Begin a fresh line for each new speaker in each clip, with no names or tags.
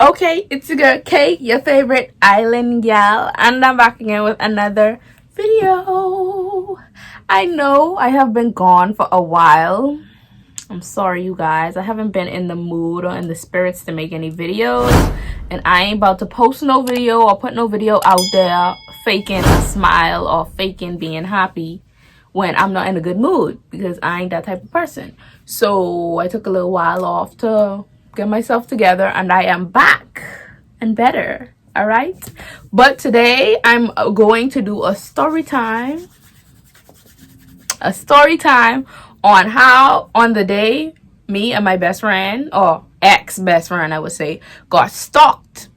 Okay, it's your girl Kay, your favorite island gal, and I'm back again with another video. I know I have been gone for a while. I'm sorry, you guys. I haven't been in the mood or in the spirits to make any videos, and I ain't about to post no video or put no video out there faking a smile or faking being happy when I'm not in a good mood, because I ain't that type of person. So I took a little while off to get myself together, and I am back and better. All right, but today I'm going to do a story time on how on the day me and my best friend, or ex-best friend I would say, got stalked.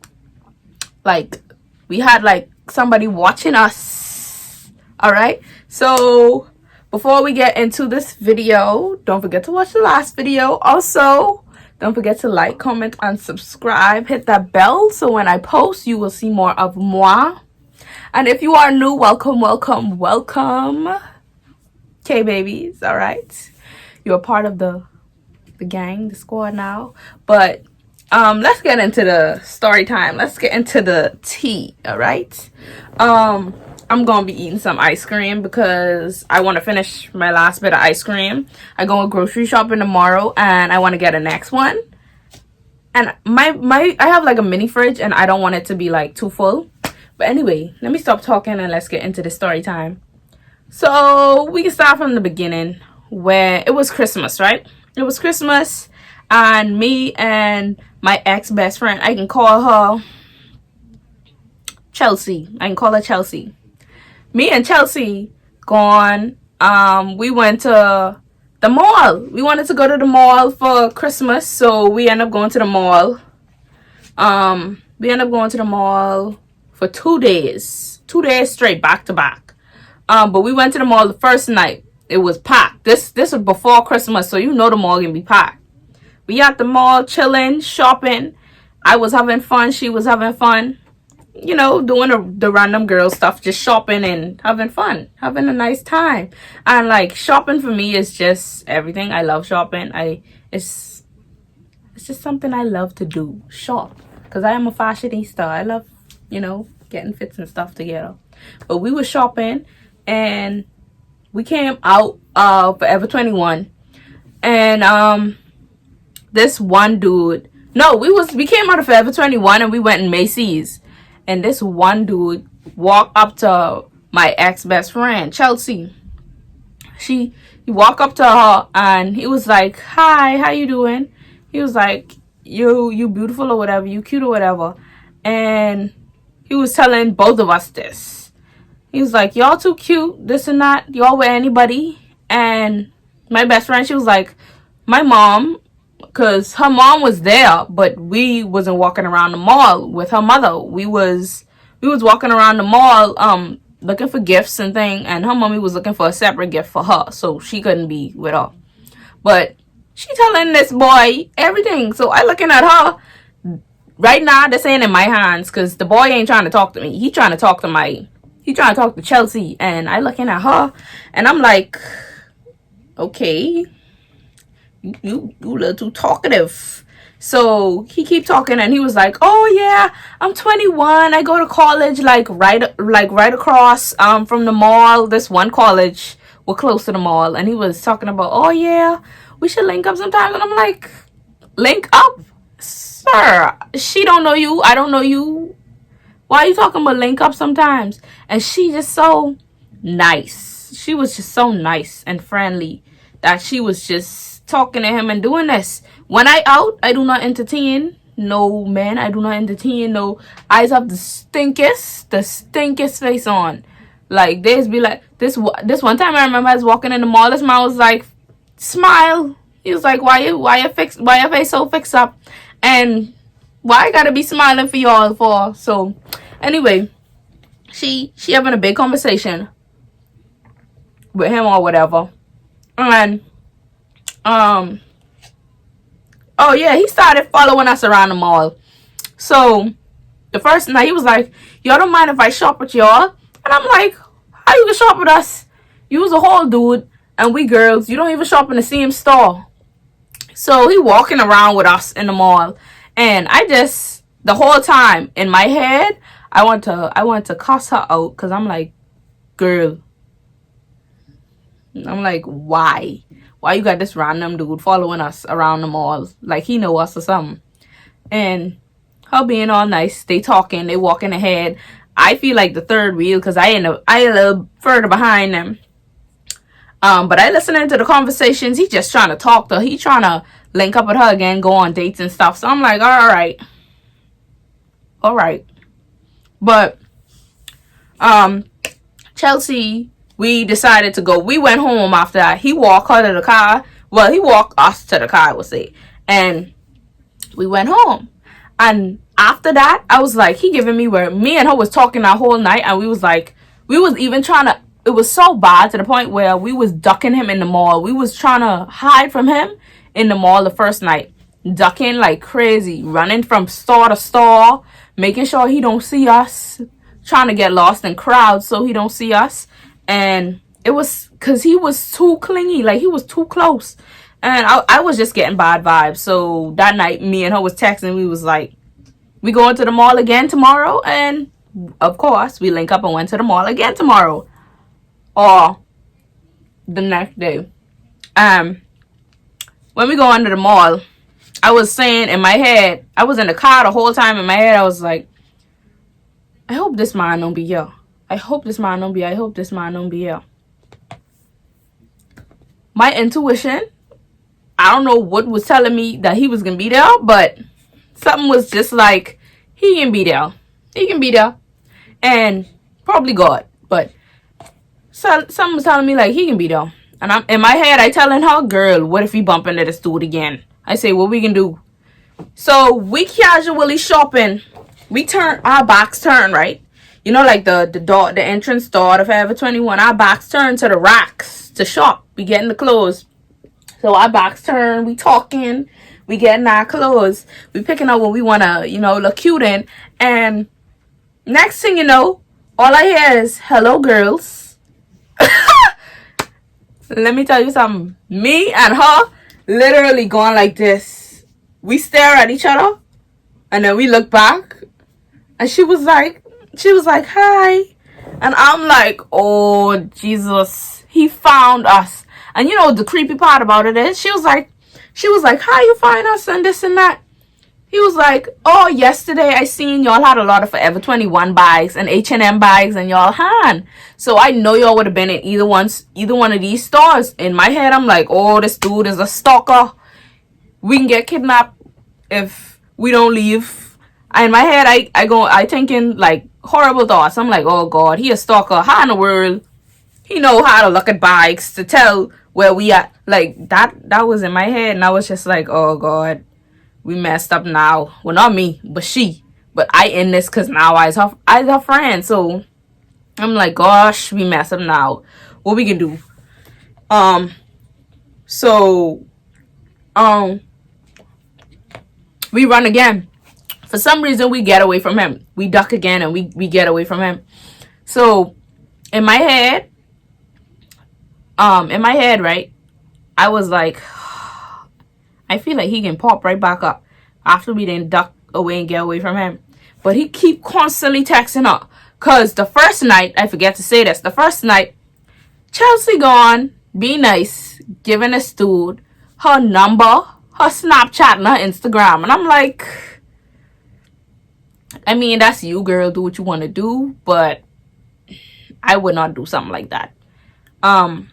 Like, we had like somebody watching us. All right, so before we get into this video, don't forget to watch the last video. Also, don't forget to like, comment, and subscribe. Hit that bell so when I post, you will see more of moi. And if you are new, welcome. K babies, all right? You're a part of the gang, the squad now. But let's get into the story time. Let's get into the tea, all right? I'm gonna be eating some ice cream because I want to finish my last bit of ice cream. I go grocery shopping tomorrow and I want to get a next one. And I have like a mini fridge and I don't want it to be like too full. But anyway, let me stop talking and let's get into the story time. So we can start from the beginning, where it was Christmas, right? It was Christmas, and me and my ex-best friend, I can call her Chelsea. Me and Chelsea gone. We went to the mall. We wanted to go to the mall for Christmas, so we ended up going to the mall. We ended up going to the mall for 2 days straight, back to back. But we went to the mall the first night. It was packed. This was before Christmas, so you know the mall can be packed. We at the mall chilling, shopping. I was having fun. She was having fun. You know, doing the random girl stuff, just shopping and having fun, having a nice time. And like, shopping for me is just everything. I love shopping. It's just something I love to do, shop, because I am a fashionista. I love, getting fits and stuff together. But we were shopping and we came out of Forever 21, and this one dude, we came out of Forever 21 and we went in Macy's. And this one dude walked up to my ex-best friend, Chelsea. He walked up to her and he was like, "Hi, how you doing?" He was like, you beautiful or whatever, you cute or whatever. And he was telling both of us this. He was like, "Y'all too cute, this and that. Y'all with anybody?" And my best friend, she was like, "My mom," because her mom was there, but we wasn't walking around the mall with her mother. We was walking around the mall looking for gifts and thing, and her mommy was looking for a separate gift for her, so she couldn't be with her. But she telling this boy everything. So I looking at her. Right now, this ain't in my hands because the boy ain't trying to talk to me. He trying to talk to Chelsea, and I looking at her and I'm like, okay, you a little too talkative. So he keep talking and he was like, "Oh yeah, I'm 21. I go to college like right across from the mall. This one college, we're close to the mall." And he was talking about, "Oh yeah, we should link up sometime." And I'm like, "Link up? Sir, she don't know you. I don't know you. Why are you talking about link up sometimes?" And she just so nice. She was just so nice and friendly that she was just talking to him and doing this. When I out, I do not entertain no man. I do not entertain no. I have the stinkest face on. Like, there's be like this one time I remember I was walking in the mall. This man was like, "Smile." He was like, why your face so fixed up, and why I gotta be smiling for y'all for? So anyway, she having a big conversation with him or whatever. And oh yeah, he started following us around the mall. So the first night he was like, "Y'all don't mind if I shop with y'all?" And I'm like, "How you can shop with us? You was a whole dude and we girls. You don't even shop in the same store." So he walking around with us in the mall, and I just the whole time in my head, I want to cuss her out because I'm like, girl, I'm like, why? Why you got this random dude following us around the mall? Like he know us or something. And her being all nice, they talking, they walking ahead. I feel like the third wheel because I a little further behind them. But I listening to the conversations. He just trying to talk to her. He trying to link up with her again, go on dates and stuff. So I'm like, all right. But Chelsea, we decided to go. We went home after that. He walked her to the car. Well, he walked us to the car, I would say. And we went home. And after that, I was like, he giving me where me and her was talking that whole night. And we was even trying to, it was so bad to the point where we was ducking him in the mall. We was trying to hide from him in the mall the first night. Ducking like crazy. Running from store to store. Making sure he don't see us. Trying to get lost in crowds so he don't see us. And it was because he was too clingy. Like he was too close. And I was just getting bad vibes. So that night, me and her was texting. We was like, we going to the mall again tomorrow? And of course, we link up and went to the mall again tomorrow. Or the next day. When we go under the mall, I was saying in my head, I was in the car the whole time. In my head, I was like, I hope this man don't be here. I hope this man don't be here. My intuition, I don't know what was telling me that he was going to be there, but something was just like, he can be there. He can be there. And probably God, but something was telling me like, he can be there. And I'm in my head, I telling her, girl, what if we bump into this dude again? I say, what we can do? So we casually shopping. We turn, our backs turn, right? You know, like the door, the entrance door of Forever 21. Our backs turn to the racks to shop. We getting the clothes. So our backs turn. We talking. We getting our clothes. We picking up what we want to, look cute in. And next thing you know, all I hear is, hello, girls. Let me tell you something. Me and her literally going like this. We stare at each other. And then we look back. And she was like, hi. And I'm like, oh, Jesus. He found us. And you know, the creepy part about it is, she was like, how you find us and this and that. He was like, oh, yesterday I seen y'all had a lot of Forever 21 bags and H&M bags and y'all had. So I know y'all would have been in either one of these stores. In my head, I'm like, oh, this dude is a stalker. We can get kidnapped if we don't leave. In my head, I thinking like horrible thoughts. I'm like, oh God, he a stalker. How in the world he know how to look at bags to tell where we at? Like that was in my head, and I was just like, oh God, we messed up now. Well, not me, but she. But I in this because now I her friend. So I'm like, gosh, we messed up now. What we can do? So we run again. For some reason, we get away from him. We duck again, and we get away from him. So in my head, right, I was like, I feel like he can pop right back up after we didn't duck away and get away from him. But he keep constantly texting her. Because the first night, I forget to say this, the first night, Chelsea gone, be nice, giving this dude her number, her Snapchat, and her Instagram. And I'm like, I mean, that's you, girl. Do what you want to do. But I would not do something like that. I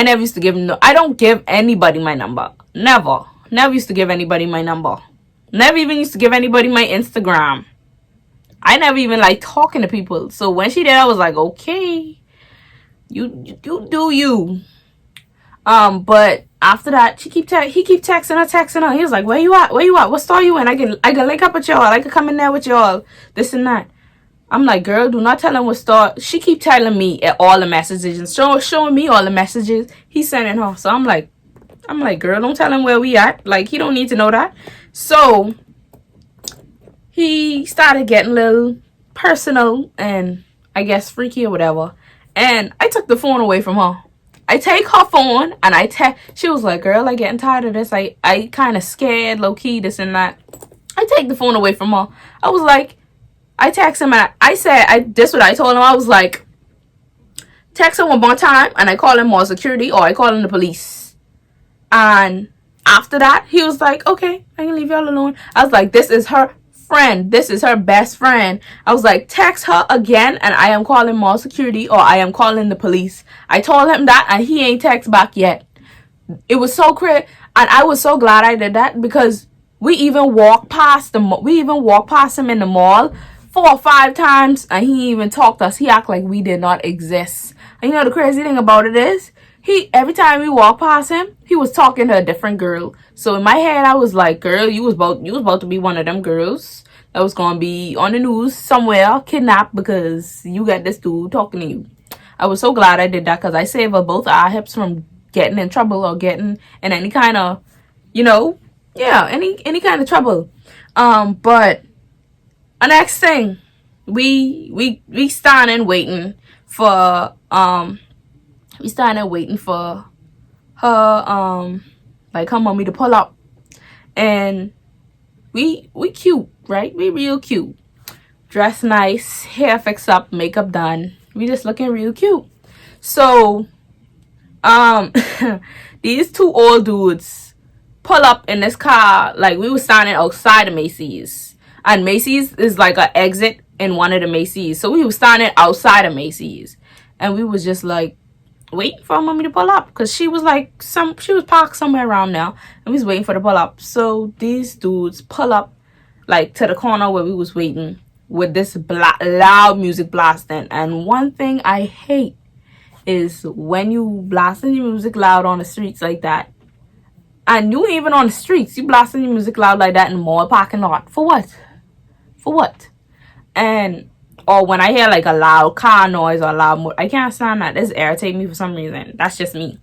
never used to give I don't give anybody my number. Never used to give anybody my number. Never even used to give anybody my Instagram. I never even like talking to people. So when she did, I was like, okay, you do you. But after that, he keep texting her. He was like, where you at? What store you in? I can link up with y'all. I can come in there with y'all. This and that. I'm like, girl, do not tell him what store. She keep telling me all the messages and showing me all the messages he's sending her. So I'm like, girl, don't tell him where we at. Like, he don't need to know that. So he started getting a little personal and I guess freaky or whatever. And I took the phone away from her. I take her phone and she was like, girl, I getting tired of this. I kind of scared, low key, this and that. I take the phone away from her. I was like, I text him and I said, this what I told him. I was like, text him one more time and I call him more security or I call him the police. And after that, he was like, okay, I can leave y'all alone. I was like, this is her friend. This is her best friend. I was like, text her again and I am calling more security or I am calling the police. I told him that and he ain't text back yet. It was so crazy. And I was so glad I did that because we even walked past him in the mall 4 or 5 times and he even talked to us. He act like we did not exist. And you know the crazy thing about it is, every time we walked past him, he was talking to a different girl. So in my head, I was like, girl, you was about to be one of them girls that was gonna be on the news somewhere, kidnapped because you got this dude talking to you. I was so glad I did that because I saved both our hips from getting in trouble or getting in any kind of, any kind of trouble. But the next thing, we standing waiting for her like her mommy to pull up, and we cute, right? We real cute, dressed nice, hair fixed up, makeup done. We just looking real cute. So these 2 old dudes pull up in this car. Like, we were standing outside of Macy's, and Macy's is like an exit in one of the Macy's, so we were standing outside of Macy's and we was just like waiting for mommy to pull up because she was parked somewhere around now and we was waiting for the pull up. So these dudes pull up like to the corner where we was waiting with this loud music blasting. And one thing I hate is when you blasting your music loud on the streets like that. And you ain't even on the streets, you blasting your music loud like that in the mall parking lot. For what? And or when I hear like a loud car noise or a loud I can't stand that. This irritates me for some reason. That's just me.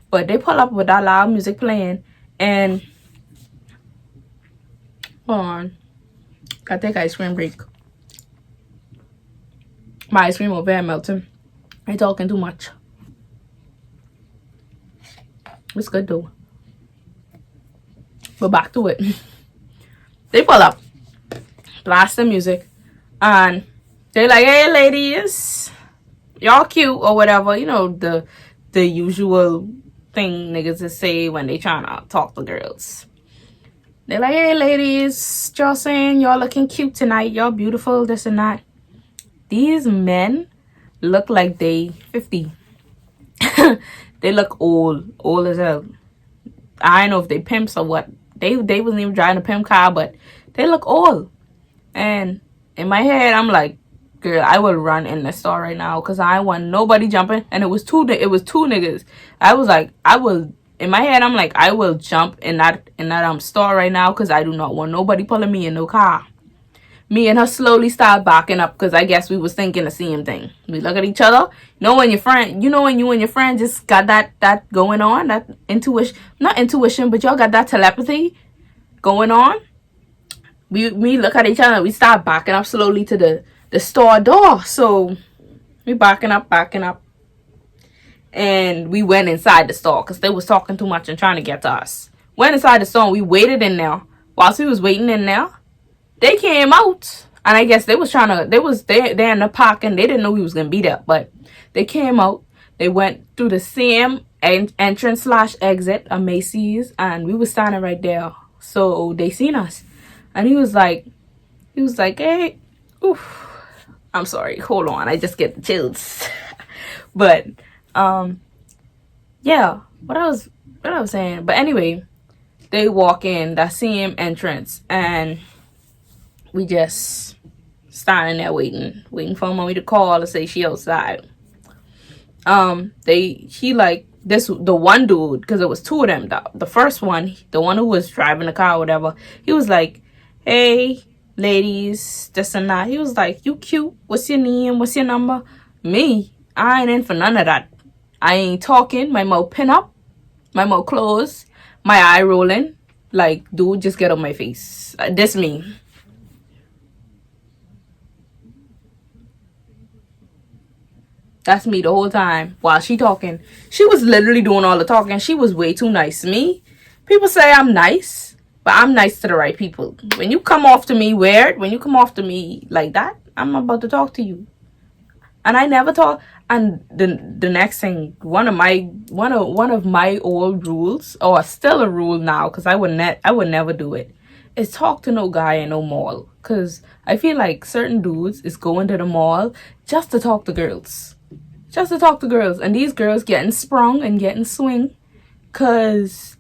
But they pull up with that loud music playing, and hold on, gotta take ice cream break. My ice cream over here melting. I talking too much. It's good though. But back to it. They pull up, blast the music, and they're like, hey ladies, y'all cute or whatever. You know, the usual thing niggas just say when they trying to talk to girls. They're like, hey ladies, y'all saying y'all looking cute tonight, y'all beautiful, this and that. These men look like they 50. They look old as hell. I don't know if they pimps or what. They wasn't even driving a pimp car, but they look old. And in my head, I'm like, girl, I will run in the store right now because I want nobody jumping. And it was two niggas. I was like, in my head, I'm like, I will jump in that store right now because I do not want nobody pulling me in no car. Me and her slowly start backing up because I guess we was thinking the same thing. We look at each other. When you and your friend just got that going on, that intuition, not intuition, but y'all got that telepathy going on. We look at each other and we start backing up slowly to the store door. So we backing up. And we went inside the store because they was talking too much and trying to get to us. Went inside the store and we waited in there. Whilst we was waiting in there, they came out, and I guess they in the park and they didn't know we was gonna be there, but they came out. They went through the same entrance / exit of Macy's, and we was standing right there. So they seen us, and he was like, hey, oof, I'm sorry, hold on, I just get the chills. But yeah, what I was saying. But anyway, they walk in that same entrance, and we just standing there waiting for mommy to call to say she outside. The one dude, because it was 2 of them. The first one, the one who was driving the car or whatever, he was like, hey ladies, this and that. He was like, you cute, what's your name, what's your number? Me, I ain't in for none of that. I ain't talking, my mouth pin up, my mouth closed, my eye rolling. Like, dude, just get on my face. This me. That's me the whole time while she talking. She was literally doing all the talking. She was way too nice. Me, people say I'm nice. But I'm nice to the right people. When you come off to me weird, when you come off to me like that, I'm about to talk to you. And I never talk. And the next thing, one of my old rules, or still a rule now, because I would never do it, is talk to no guy in no mall. Because I feel like certain dudes is going to the mall just to talk to girls. Just to talk to girls. And these girls getting sprung and getting swing. Because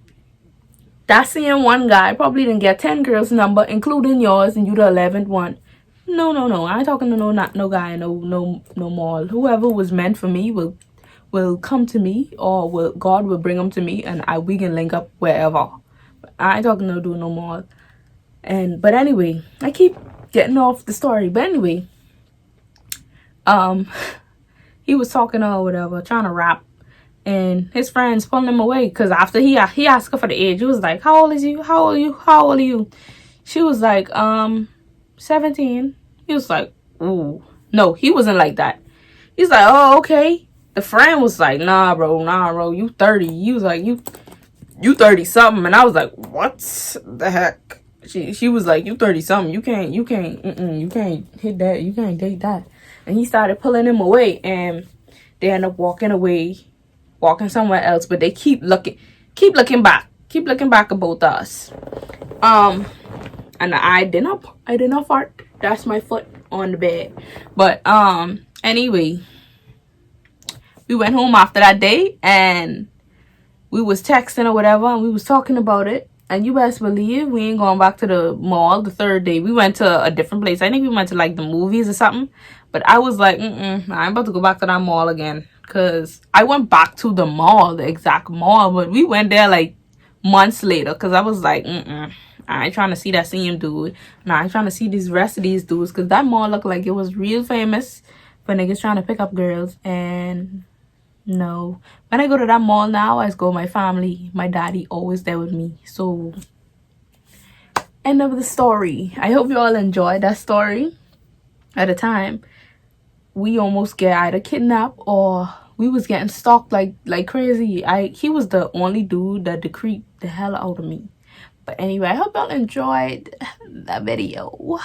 that same one guy probably didn't get 10 girls' number, including yours, and you the 11th one. No. I ain't talking to no guy, no mall. Whoever was meant for me will come to me, or God will bring them to me, and we can link up wherever. I ain't talking to no mall. But anyway, I keep getting off the story. But anyway, he was talking or whatever, trying to rap, and his friends pulling him away because after he asked her for the age, he was like, "How old is you? How old are you? How old are you?" She was like, 17. He was like, "Ooh." No, he wasn't like that. He's like, "Oh, okay." The friend was like, nah, bro, you 30. He was like, you 30 something. And I was like, what the heck? She was like, you 30 something. You can't hit that. You can't date that. And he started pulling him away, and they end up walking somewhere else. But they keep looking back about us. And I did not fart. That's my foot on the bed. But anyway, we went home after that day, and we was texting or whatever, and we was talking about it. And you best believe we ain't going back to the mall the third day. We went to a different place. I think we went to like the movies or something. But I was like, I'm about to go back to that mall again. Because I went back to the mall, the exact mall. But we went there like months later. Because I was like, I ain't trying to see that same dude. Nah, I ain't trying to see these rest of these dudes. Because that mall looked like it was real famous for niggas trying to pick up girls. And no. When I go to that mall now, I just go with my family. My daddy always there with me. So, end of the story. I hope you all enjoyed that story. At the time, we almost get either kidnapped or we was getting stalked like crazy. He was the only dude that creeped the hell out of me. But anyway, I hope y'all enjoyed that video.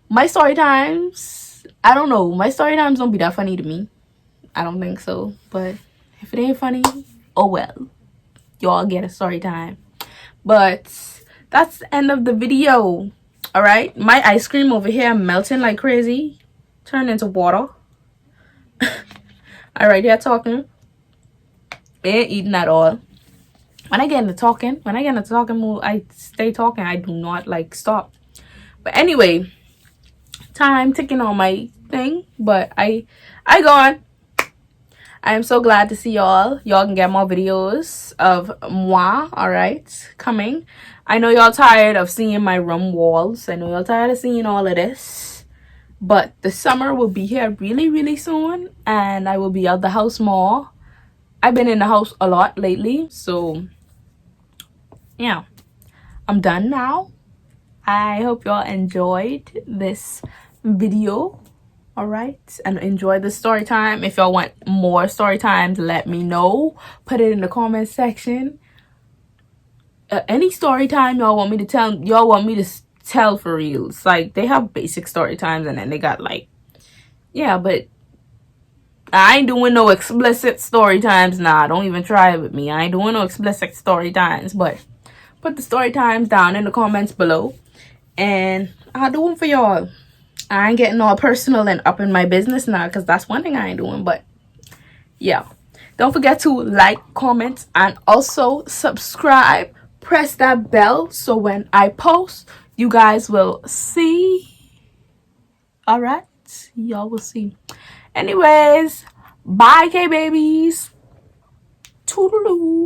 My story times, I don't know. My story times don't be that funny to me. I don't think so. But if it ain't funny, oh well. Y'all get a story time. But that's the end of the video. Alright? My ice cream over here melting like crazy. Turned into water. Alright, yeah, talking. Ain't eating at all. When I get into talking mood, I stay talking. I do not like stop. But anyway, time ticking on my thing. But I gone. I am so glad to see y'all. Y'all can get more videos of moi, alright, coming. I know y'all tired of seeing my room walls. I know y'all tired of seeing all of this. But the summer will be here really, really soon. And I will be out the house more. I've been in the house a lot lately. So, yeah. I'm done now. I hope y'all enjoyed this video. Alright, and enjoy the story time. If y'all want more story times, let me know. Put it in the comment section. Any story time y'all want me to tell for reals. Like, they have basic story times, and then they got like, yeah, but I ain't doing no explicit story times. Nah, don't even try it with me. I ain't doing no explicit story times. But put the story times down in the comments below, and I'll do them for y'all. I ain't getting all personal and up in my business now, because that's one thing I ain't doing. But yeah, don't forget to like, comment, and also subscribe. Press that bell so when I post, you guys will see. All right, y'all will see. Anyways, bye, K babies. Toodaloo.